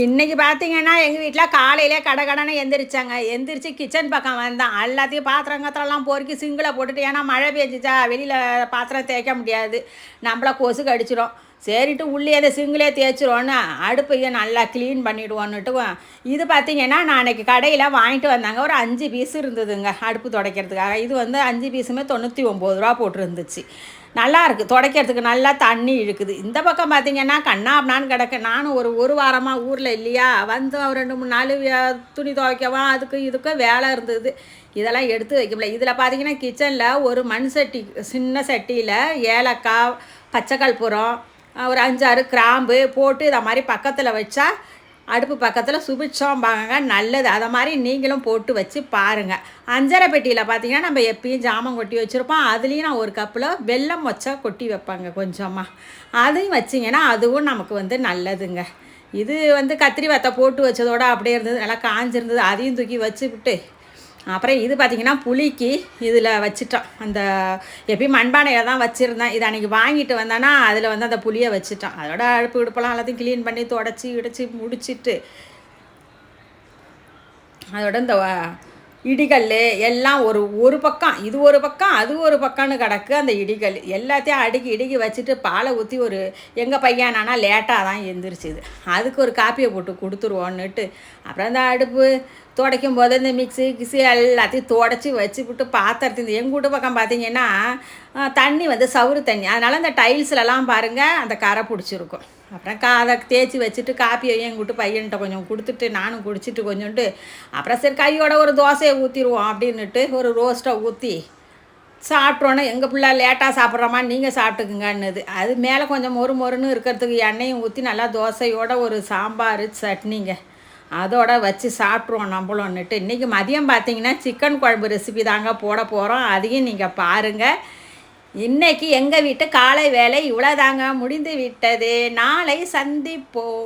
இன்றைக்கி பார்த்தீங்கன்னா எங்கள் வீட்டில் காலையிலே கடகடனை எந்திரிச்சாங்க. எந்திரிச்சு கிச்சன் பக்கம் வந்தேன். எல்லாத்தையும் பாத்திரம் கத்திரம்லாம் பொறுக்கி சிங்கில் போட்டுட்டு, ஏன்னா மழை பெஞ்சிச்சா வெளியில் பாத்திரம் தேய்க்க முடியாது, நம்மள கொசு கடிச்சிடும். சரிட்டு உள்ளே அதை சிங்கிலே தேய்ச்சிருவோன்னு அடுப்பையும் நல்லா க்ளீன் பண்ணிவிடுவோன்னுட்டு இது பார்த்திங்கன்னா நான் அன்றைக்கி கடையில் வாங்கிட்டு வந்தாங்க. ஒரு 5 பீஸ் இருந்ததுங்க அடுப்பு துடைக்கிறதுக்காக. இது வந்து 5 பீஸுமே 99 ரூபா போட்டிருந்துச்சு. நல்லா இருக்குது, துடைக்கிறதுக்கு நல்லா தண்ணி இழுக்குது. இந்த பக்கம் பார்த்திங்கன்னா கண்ணாப்னான்னு கிடக்கு. நானும் ஒரு வாரமாக ஊரில் இல்லையா, வந்து ஒரு 2-3 நாள் துணி துவைக்கவா அதுக்கு இதுக்கும் வேலை இருந்தது. இதெல்லாம் எடுத்து வைக்க முடியல. இதில் பார்த்திங்கன்னா கிச்சனில் ஒரு மண் சட்டி, சின்ன சட்டியில் ஏலக்காய், பச்சை கற்பூரம், ஒரு 5-6 கிராம்பு போட்டு இதை மாதிரி பக்கத்தில் வச்சா அடுப்பு பக்கத்தில் சுபிச்சோம்பாங்க, நல்லது. அதை மாதிரி நீங்களும் போட்டு வச்சு பாருங்கள். அஞ்சரை பெட்டியில் பார்த்தீங்கன்னா நம்ம எப்பயும் ஜாமான் கொட்டி வச்சுருப்போம். அதுலேயும் நான் ஒரு கப்பில் வெல்லம் வச்சா கொட்டி வைப்பாங்க கொஞ்சமாக. அதையும் வச்சிங்கன்னா அதுவும் நமக்கு வந்து நல்லதுங்க. இது வந்து கத்திரி வத்தை போட்டு வச்சதோடு அப்படியே இருந்தது, நல்லா காஞ்சிருந்தது. அதையும் தூக்கி வச்சுக்கிட்டு அப்புறம் இது பார்த்திங்கன்னா புளிக்கு இதில் வச்சுட்டோம். அந்த எப்பயும் மண்பானையில் தான் வச்சுருந்தேன். இது அன்றைக்கி வாங்கிட்டு வந்தேன்னா அதில் வந்து அந்த புளியை வச்சுட்டோம். அதோட அடுப்பு இடுப்பெல்லாம் எல்லாத்தையும் க்ளீன் பண்ணி தொடச்சி இடித்து முடிச்சுட்டு அதோட இந்த இடிகல் எல்லாம் ஒரு பக்கம், இது ஒரு பக்கம் அது ஒரு பக்கம்னு கிடக்கு. அந்த இடிகல் எல்லாத்தையும் இடுக்கி வச்சுட்டு பாலை ஊற்றி எங்கள் பையனானா லேட்டாக தான் எழுந்திரிச்சிது. அதுக்கு ஒரு காப்பியை போட்டு கொடுத்துருவோன்னுட்டு அப்புறம் அந்த அடுப்பு துடைக்கும் போது இந்த மிக்ஸி எல்லாத்தையும் துடைச்சி வச்சுவிட்டு பாத்திரத்து எங்கள் வீட்டு பக்கம் பார்த்திங்கன்னா தண்ணி வந்து சவுறு தண்ணி, அதனால் அந்த டைல்ஸ்லலாம் பாருங்கள் அந்த கரை பிடிச்சிருக்கும். அப்புறம் அதை தேய்ச்சி வச்சுட்டு காப்பியை எங்கள் வீட்டு பையன்கிட்ட கொஞ்சம் கொடுத்துட்டு நானும் குடிச்சிட்டு கொஞ்சோண்டு அப்புறம் சரி கையோட ஒரு தோசையை ஊற்றிடுவோம் அப்படின்னுட்டு ஒரு ரோஸ்ட்டை ஊற்றி சாப்பிட்றோன்னா எங்கள் பிள்ளை லேட்டாக சாப்பிட்றோமா நீங்கள் சாப்பிட்டுக்குங்கன்னுது. அது மேலே கொஞ்சம் மொறுன்னு இருக்கிறதுக்கு எண்ணெயும் ஊற்றி நல்லா தோசையோட ஒரு சாம்பார் சட்னிங்க அதோட வச்சு சாப்பிட்ருவோம் நம்மளோன்னுட்டு. இன்றைக்கி மதியம் பார்த்திங்கன்னா சிக்கன் குழம்பு ரெசிபி தாங்க போட போகிறோம். அதையும் நீங்கள் பாருங்கள். இன்றைக்கி எங்கள் வீட்டு காலை வேலை இவ்வளோதாங்க, முடிந்து விட்டது. நாளை சந்திப்போம்.